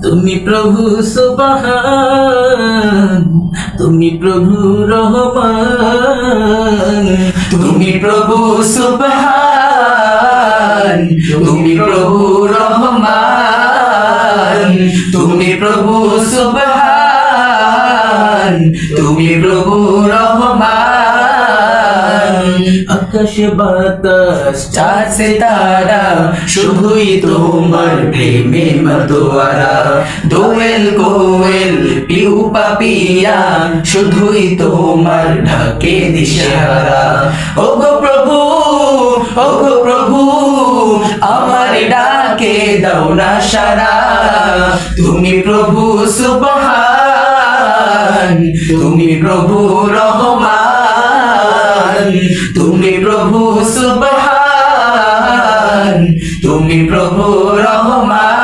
তুমি প্রভু সুবহান, তুমি প্রভু রহমান, তুমি প্রভু সুবহান, তুমি প্রভু রহমান, তুমি প্রভু সুবহান, তুমি প্রভু রহমান। আকাশে বাতাস চাঁদ সিতারা শুধুই তোমার প্রেমে মতোয়ারা, দোয়েল কোয়েল পিউ পাপিয়া শুধুই তোমার ঢাকে দিশারা। ওগো প্রভু, ওগো প্রভু, আমার ডাকে দাও না সারা। তুমি প্রভু সুবহান, তুমি প্রভু রহমান, তুমি প্রভু সুবহান, তুমি প্রভু রহমান।